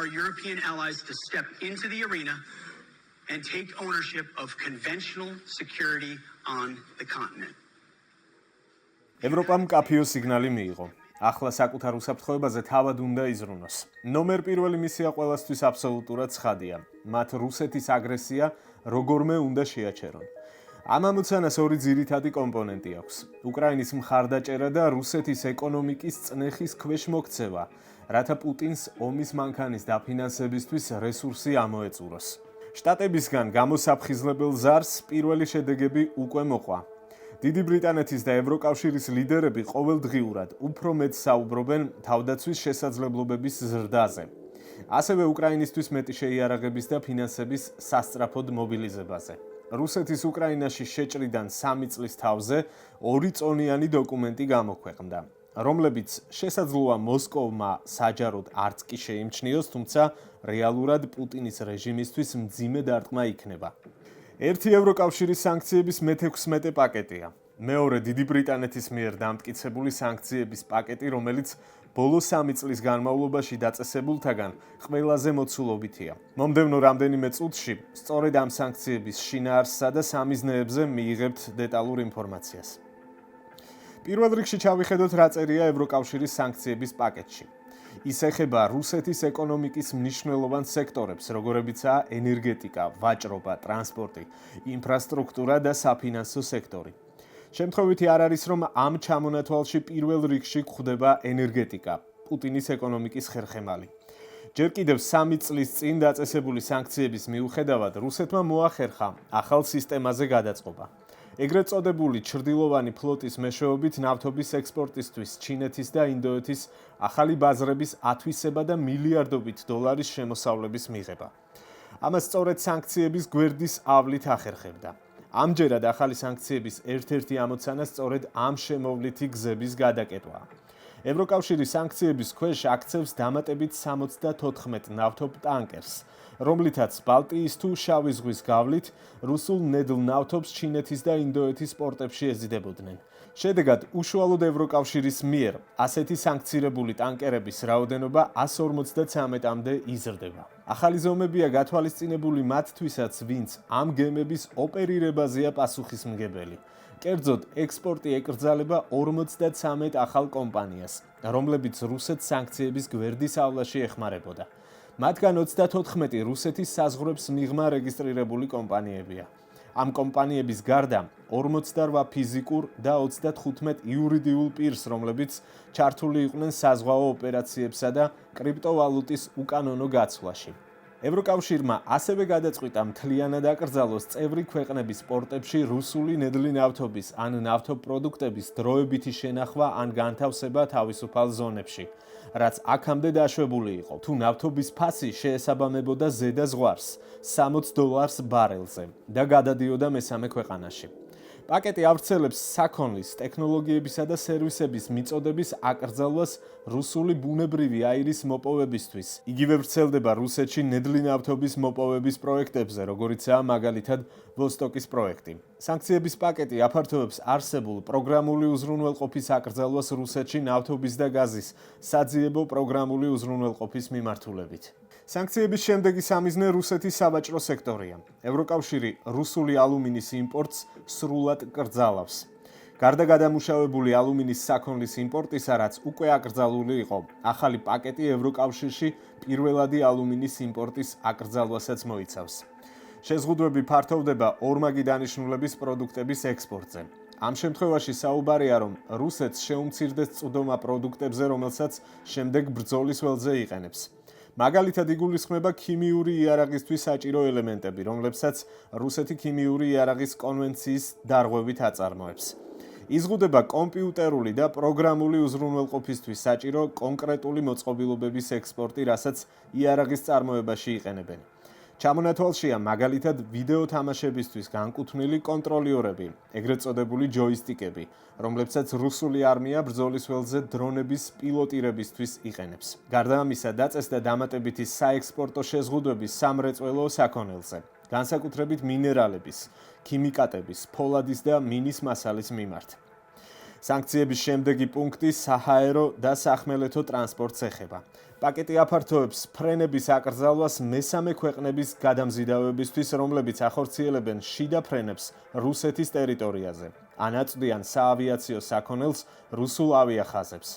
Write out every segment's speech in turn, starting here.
our European allies to step into the arena and take ownership of conventional security on the continent. ევროპამ კაფიო სიგნალი მიიღო. ახლა საკუთარ უსაფრთხოებაზე თავად უნდა იზრუნოს. ნომერ პირველი მისია ყველასთვის აბსოლუტურად ცხადია. მათ რუსეთის აგრესია როგორმე უნდა შეაჩერონ. ამ ამოცანას ორი ძირითადი კომპონენტი აქვს. უკრაინის მხარდაჭერა და რუსეთის ეკონომიკის წნეხის ქვეშ მოქცევა, რათა პუტინს ომის მანქანის დაფინანსებისთვის რესურსი ამოეწუროს. შტატებისგან გამოსაფხიზლებელ ზარს პირველი შედეგები უკვე მოყვა. დიდი ბრიტანეთის და ევროკავშირის ლიდერები ყოველდღიურად უფრო მეტ საუბრობენ თავდაცვის შესაძლებლობების ზრდაზე. ასევე უკრაინისთვის მეტი შეიარაღების და ფინანსების სასწრაფოდ მობილიზებაზე. რუსეთის უკრაინაში შეჭრიდან 3 წლის თავზე 2 წონიანი დოკუმენტი გამოქვეყნდა, რომლებიც შესაძლოა მოსკოვმა საჯაროდ არც კი შეიმჩნიოს, თუმცა რეალურად პუტინის რეჟიმისთვის მძიმე დარტყმა იქნება. ერთი ევროკავშირის სანქციების მე-16 პაკეტია. მეორე დიდი ბრიტანეთის მიერ დამტკიცებული სანქციების პაკეტი, რომელიც ბოლო 3 წლის განმავლობაში დაწესებულთაგან ყველაზე მოცულობითია. მომდევნო რამდენიმე წუთში სწორედ ამ სანქციების შინაარსსა და სამიზნეებზე მიიღებთ დეტალურ ინფორმაციას. პირველ რიგში ჩავიხედოთ რა წერია ევროკავშირის სანქციების პაკეტში. ის ეხება რუსეთის ეკონომიკის მნიშვნელოვან სექტორებს, როგორებიცაა ენერგეტიკა, ვაჭრობა, ტრანსპორტი, ინფრასტრუქტურა და საფინანსო სექტორი. შემთხვევითი არ არის, რომ ამ ჩამონათვალში პირველ რიგში გვხვდება ენერგეტიკა, პუტინის ეკონომიკის ხერხემალი. ჯერ კიდევ 3 წლის წინ დაწესებული სანქციების მიუხედავად, რუსეთმა მოახერხა ახალ სისტემაზე გადაწყობა. ეგრეთ წოდებული ჩრდილოვანი ფლოტის მეშვეობით ნავთობის ექსპორტისთვის ჩინეთის და ინდოეთის ახალი ბაზრების ათვისება და მილიარდობით დოლარის შემოსავლების მიღება. ამას სწორედ სანქციების გვერდის ავლით ახერხებდა. ამჯერად ახალი სანქციების ერთ-ერთი ამოცანა სწორედ ამ შემოვლითი გზების გადაკეტვაა. ევროკავშირის სანქციების ქვეშ აქცევს დამატებით 74 ნავთობ ტანკერს, რომლითაც ბალტიის თუ შავი ზღვის გავლით რუსულ ნედლ ნავთობს ჩინეთის და ინდოეთის პორტებში ეზიდებოდნენ. შედეგად უშუალოდ ევროკავშირის მიერ ასეთი სანქცირებული ტანკერების რაოდენობა 153-მდე იზრდება. ახალი ზომებია გათვალისწინებული მათთვისაც, ვინც ამ გემების ოპერირებაზეა პასუხისმგებელი. კერძოდ, ექსპორტი ეკრძალება 53 ახალ კომპანიას, რომლებიც რუსეთს სანქციების გვერდის ავლაში ეხმარებოდა. მათგან 34 რუსეთის საზღვრებს მიღმა რეგისტრირებული კომპანიებია. ამ კომპანიების გარდა 48 ფიზიკურ და 35 იურიდიულ პირს, რომლებიც ჩართული იყვნენ საზღვაო ოპერაციებსა და კრიპტოვალუტის უკანონო გაცვლაში. ევროკავშირმა ასევე გადაწყვიტა მთლიანად აკრძალოს წევრი ქვეყნების პორტებში რუსული ნედლი ნავთობის ან ნავთობპროდუქტების დროებითი შენახვა ან განთავსება თავისუფალ ზონებში, რაც აქამდე დაშვებული იყო, თუ ნავთობის ფასი შეესაბამებოდა ზედა ზღვარს $60 ბარელზე და გადადიოდა მესამე ქვეყანაში. პაკეტი ავრცელებს საქონლის, ტექნოლოგიებისა და სერვისების მიწოდების აკრძალვას რუსული ბუნებრივი აირის მოპოვებისთვის. იგივე ვრცელდება რუსეთში ნედლი ნავთობის მოპოვების პროექტებზე, როგორიცაა მაგალითად ვოსტოკის პროექტი. სანქციების პაკეტი აფართოვებს არსებულ პროგრამული უზრუნველყოფის აკრძალვას რუსეთში ნავთობის და გაზის საძიებო პროგრამული უზრუნველყოფის მიმართულებით. სანქციების შემდეგი სამიზნე რუსეთის სავაჭრო სექტორია. ევროკავშირი რუსული ალუმინის იმპორტს სრულად კრძალავს. გარდა გადამუშავებული ალუმინის საქონლის იმპორტისა, რაც უკვე აკრძალული იყო, ახალი პაკეტი ევროკავშირში პირველადი ალუმინის იმპორტის აკრძალვასაც მოიცავს. შეზღუდვები ფართოვდება ორმაგი დანიშნულების პროდუქტების ექსპორტზე. ამ შემთხვევაში საუბარია, რომ რუსეთს შეუმცირდეს წვდომა პროდუქტებზე, რომელსაც შემდეგ ბრძოლის ველზე იყენებს. მაგალითად იგულისხმება ქიმიური იარაღისთვის საჭირო ელემენტები, რომლებსაც რუსეთი ქიმიური იარაღის კონვენციის დარღვევით აწარმოებს. იზღუდება კომპიუტერული და პროგრამული უზრუნველყოფისთვის საჭირო კონკრეტული მოწყობილობების ექსპორტი, რასაც იარაღის წარმოებაში იყენებენ. ჩამონათვალშია მაგალითად ვიდეო თამაშებისთვის განკუთვნილი კონტროლიორები, ეგრეთ წოდებული ჯოისტიკები, რომლებსაც რუსული არმია ბრძოლის ველზე დრონების პილოტირებისთვის იყენებს. გარდა ამისა, დაწესდა დამატებითი საექსპორტო შეზღუდვები სამრეწველო საქონელზე, განსაკუთრებით მინერალების, ქიმიკატების, ფოლადის და მინის მასალის მიმართ. სანქციების შემდეგი პუნქტი საჰაერო და სახმელეთო ტრანსპორტს ეხება. პაკეტი აფართოებს ფრენების აკრძალვას მესამე ქვეყნების გადამზიდავებისთვის, რომლებიც ახორციელებენ შიდა ფრენებს რუსეთის ტერიტორიაზე. ან აწვდიან საავიაციო საქონელს რუსულ ავიახაზებს.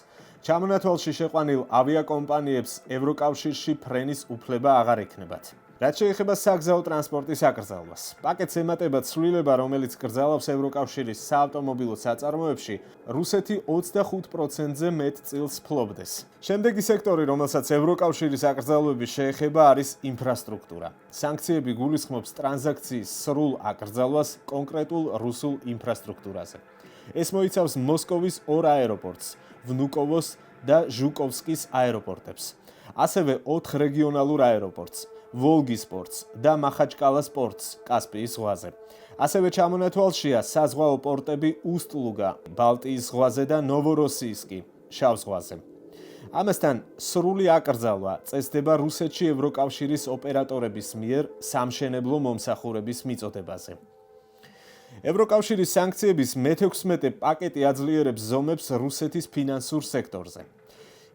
ჩამონათვალში შეყვანილ ავიაკომპანიებს ევროკავშირში ფრენის უფლება აღარ ექნებათ. რაც შეეხება საგზაო ტრანსპორტის აკრძალვას, პაკეტს ემატება ცვლილება, რომელიც კრძალავს ევროკავშირის საავტომობილო საწარმოებში, რუსეთი 25%-ზე მეტ წილს ფლობდეს. შემდეგი სექტორი, რომელსაც ევროკავშირის აკრძალვები შეეხება, არის ინფრასტრუქტურა. სანქციები გულისხმობს ტრანზაქციის სრულ აკრძალვას კონკრეტულ რუსულ ინფრასტრუქტურაზე. ეს მოიცავს მოსკოვის 2 აეროპორტს, ვნუკოვოს და ჟუკოვსკის აეროპორტებს. ასევე 4 რეგიონალურ აეროპორტს, ვოლგის პორტს და მახაჩკალას პორტს კასპიის ზღვაზე. ასევე ჩამონათვალშია საზღვაო პორტები უსტლუგა, ბალტიის ზღვაზე და ნოვოროსიისკი, შავ ზღვაზე. ამასთან, სრული აკრძალვა წესდება რუსეთში ევროკავშირის ოპერატორების მიერ სამშენებლო მომსახურების მიწოდებაზე. ევროკავშირის სანქციების მე-16 პაკეტი აძლიერებს ზომებს რუსეთის ფინანსურ სექტორზე.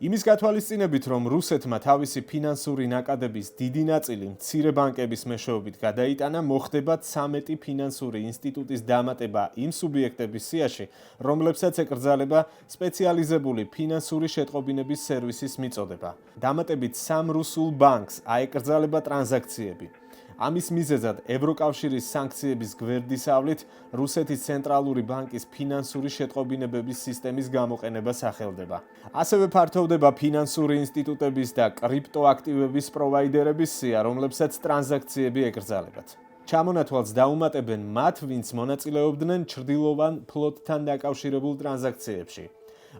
იმის გათვალისწინებით, რომ რუსეთმა თავისი ფინანსური ნაკადების დიდი ნაწილი მცირე ბანკების მეშვეობით გადაიტანა, მოხდება 13 ფინანსური ინსტიტუტის დამატება იმ სუბიექტების სიაში, რომლებსაც ეკრძალება სპეციალიზებული ფინანსური შეტყობინების სერვისის მიწოდება. დამატებით 3 რუსულ ბანკს აეკრძალება ტრანზაქციები. ამის მიზეზად ევროკავშირის სანქციების გვერდისავლით რუსეთის ცენტრალური ბანკის ფინანსური შეტყობინებების სისტემის გამოყენება სახელდება. ასევე ფართოვდება ფინანსური ინსტიტუტების და კრიპტოაქტივების პროვაიდერების სია, რომლებსაც ტრანზაქციები ეკრძალებათ. ჩამონათვალს დაუმატებენ მათ, ვინც მონაწილეობდნენ ჩრდილოვან ფლოტთან დაკავშირებულ ტრანზაქციებში.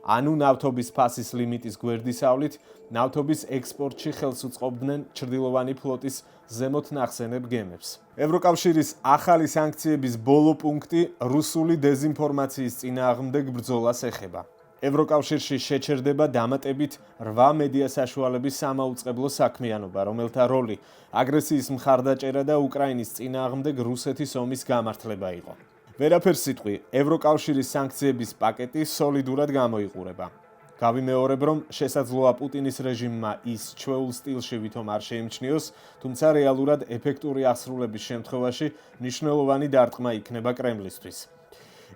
ანუ ნავთობის ფასის ლიმიტის გვერდისავლით ნავთობის ექსპორტში ხელს უწყობდნენ ჩრდილოვანი ფლოტის ზემოთ ნახსენებ გემებს. ევროკავშირის ახალი სანქციების ბოლო პუნქტი რუსული დეზინფორმაციის წინააღმდეგ ბრძოლას ეხება. ევროკავშირში შეჩერდება დამატებით 8 მედია საშუალების სამაუწყებლო საქმიანობა, რომელთა როლი აგრესიის მხარდაჭერა და უკრაინის წინააღმდეგ რუსეთის ომის გამართლება იყო. ვერაფერს სიტყვი, ევროკავშირის სანქციების პაკეტი სოლიდურად გამოიყურება. გავიმეორებ, რომ შესაძლოა პუტინის რეჟიმმა ის ჩვეულ სტილში ვითომ არ შეიმჩნიოს, თუმცა რეალურად ეფექტური აღსრულების შემთხვევაში მნიშვნელოვანი დარტყმა იქნება კრემლისთვის.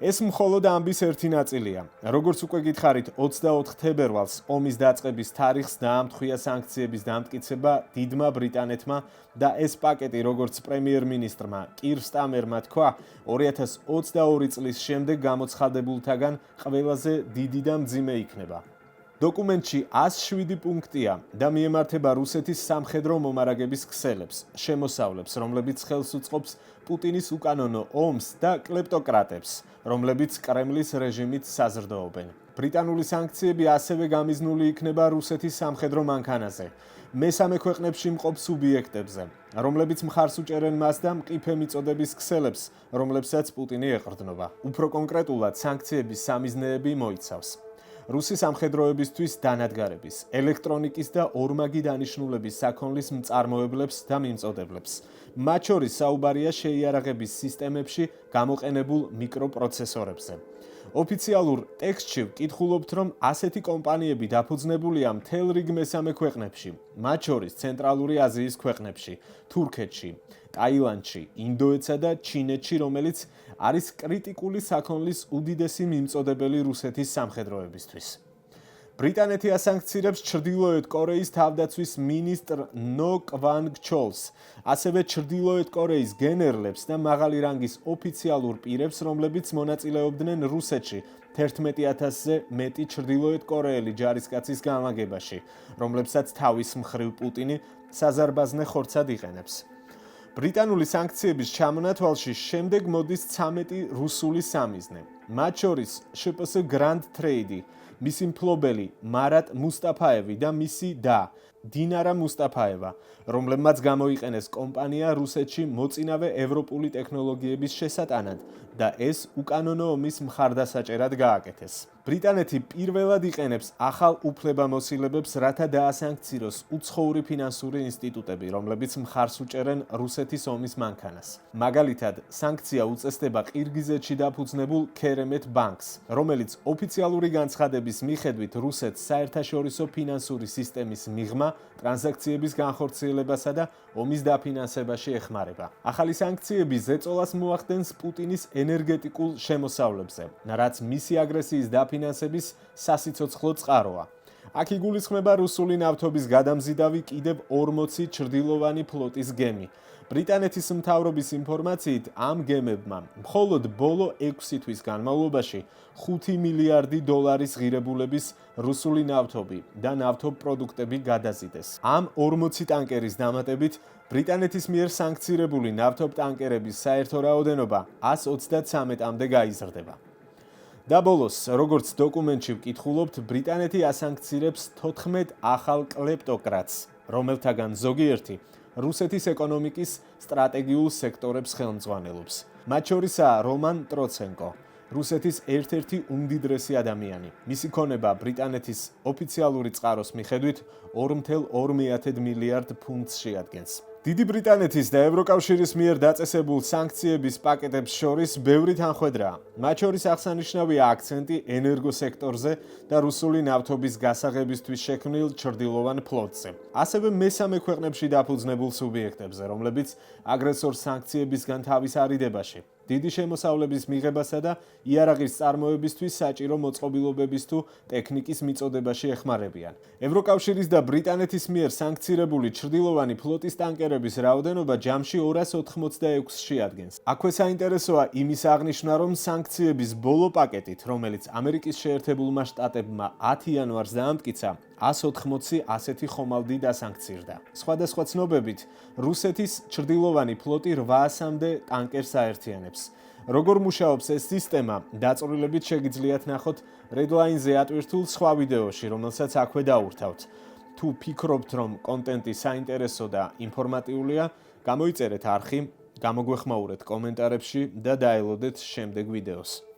ეს მხოლოდ ამბის ერთი ნაწილია. როგორც უკვე გითხარით, 24 თებერვალს ომის დაწყების თარიღს დაამტხვია სანქციების დამტკიცება დიდმა ბრიტანეთმა და ეს პაკეტი, როგორც პრემიერ-მინისტრმა კირ სტამერმა თქვა, 2022 წლის შემდეგ გამოცხადებულთაგან ყველაზე დიდი და მძიმე იქნება. დოკუმენტში 107 პუნქტია და მიემართება რუსეთის სამხედრო მომარაგების ქსელებს, შემოსავლებს, რომლებიც ხელს უწყობს პუტინის უკანონო ომს და კლეპტოკრატებს, რომლებიც კრემლის რეჟიმით საზრდოობენ. ბრიტანული სანქციები ასევე გამიზნული იქნება რუსეთის სამხედრო მანქანაზე, მესამე ქვეყნებში მყოფ სუბიექტებზე, რომლებიც მხარს უჭერენ მას და მყიფე მიწოდების ქსელებს, რომლებსაც პუტინი ეყრდნობა. უფრო კონკრეტულად, სანქციების სამიზნეები მოიცავს რუსი სამხედროებისთვის დანადგარების, ელექტრონიკის და ორმაგი დანიშნულების საქონლის მწარმოებლებს და მიმწოდებლებს. მათ შორის საუბარია შეიარაღების სისტემებში გამოყენებულ მიკროპროცესორებზე. ოფიციალურ ტექსტში ვკითხულობთ, რომ ასეთი კომპანიები დაფუძნებულია მთელ რიგ მესამე ქვეყნებში, მათ შორის ცენტრალური აზიის ქვეყნებში, თურქეთში, ტაილანდში, ინდოეთსა და ჩინეთში, რომელიც არის კრიტიკული საქონლის უდიდესი მიმწოდებელი რუსეთის სამხედროებისთვის. ბრიტანეთი ასანქცირებს ჩრდილოეთ კორეის თავდაცვის მინისტრ ნო კვანგ ჩოლს, ასევე ჩრდილოეთ კორეის გენერლებს და მაღალი რანგის ოფიციალურ პირებს, რომლებიც მონაწილეობდნენ რუსეთში 11,000-ზე მეტი ჩრდილოეთ კორეელი ჯარისკაცის განლაგებაში, რომლებსაც თავის მხრივ პუტინი საზარბაზნე ხორცად იყენებს. ბრიტანული სანქციების ჩამონათვალში შემდეგ მოდის 13 რუსული სამიზნე, მათ შორის შპს Grand Trade, მისი მფლობელი მარატ მუსტაფაევი და მისი და დინარა მუსტაფაევა, რომლებმაც გამოიყენეს კომპანია რუსეთში მოწინავე ევროპული ტექნოლოგიების შესატანად და ეს უკანონო ომის მხარდასაჭერად გააკეთეს. ბრიტანეთი პირველად იყენებს ახალ უფლებამოსილებებს, რათა დაასანქციროს უცხოური ფინანსური ინსტიტუტები, რომლებიც მხარს უჭერენ რუსეთის ომის მანქანას. მაგალითად, სანქცია უწესდება ყირგიზეთში დაფუძნებულ ქერემეთ ბანკს, რომელიც ოფიციალური განცხადების მიხედვით რუსეთს საერთაშორისო ფინანსური სისტემის მიღმა, ტრანზაქციების განხორციელებასა და ომის დაფინანსებაში ეხმარება. ახალი სანქციები ზეწოლას მოახდენს პუტინის ენერგეტიკულ შემოსავლებზე, რაც მისი აგრესიის დაფინანსების სასიცოცხლო წყაროა. აქ იგულისხმება რუსული ნავთობის გადამზიდავი კიდევ 40 ჩრდილოვანი ფლოტის გემი. ბრიტანეთის მთავრობის ინფორმაციით, ამ გემებმა მხოლოდ ბოლო 6 თვის განმავლობაში 5 მილიარდი დოლარის ღირებულების რუსული ნავთობი და ნავთობპროდუქტები გადაზიდეს. ამ 40 ტანკერის დამატებით ბრიტანეთის მიერ სანქცირებული ნავთობტანკერების საერთო რაოდენობა 133-მდე გაიზრდება. და ბოლოს, როგორც დოკუმენტში ვკითხულობთ, ბრიტანეთი ასანქცირებს 14 ახალ კლეპტოკრატს, რომელთაგან ზოგიერთი რუსეთის ეკონომიკის სტრატეგიულ სექტორებს ხელმძღვანელობს. მათ შორისაა რომან ტროცენკო, რუსეთის ერთ-ერთი უმდიდრესი ადამიანი. მისი ქონება ბრიტანეთის ოფიციალური წყაროს მიხედვით 2,2 მილიარდ ფუნტს შეადგენს. დიდი ბრიტანეთის და ევროკავშირის მიერ დაწესებულ სანქციების პაკეტებს შორის ბევრი თანხვედრაა. მათ შორის აღსანიშნავია აქცენტი ენერგოსექტორზე და რუსული ნავთობის გასაღებისთვის შექმნილ ჩრდილოვან ფლოტზე. ასევე მესამე ქვეყნებში დაფუძნებულ სუბიექტებზე, რომლებიც აგრესორ სანქციებისგან თავის არიდებაში, დიდი შემოსავლების მიღებასა და იარაღის წარმოებისთვის საჭირო მოწყობილობების თუ ტექნიკის მიწოდებაში ეხმარებიან. ევროკავშირის და ბრიტანეთის მიერ სანქცირებული ჩრდილოვანი ფლოტის ტანკერების რაოდენობა ჯამში 286-ში ადგენს. აქვე საინტერესოა იმის აღნიშვნა, რომ სანქციების ბოლო პაკეტით, რომელიც ამერიკის შეერთებულმა შტატებმა 10 იანვარს დაამტკიცა, 180 ასეთი ხომალდი დასანქცირდა. სხვადასხვა ცნობებით, რუსეთის ჩრდილოვანი ფლოტი 800-მდე ტანკერს აერთიანებს. როგორ მუშაობს ეს სისტემა, დაწვრილებით შეგიძლიათ ნახოთ Redline-ზე ატვირთულ სხვა ვიდეოში, რომელსაც აქვე დავურთავთ. თუ ფიქრობთ, რომ კონტენტი საინტერესო და ინფორმატიულია, გამოიწერეთ არხი, გამოგვეხმაურეთ კომენტარებში და დაელოდეთ შემდეგ ვიდეოს.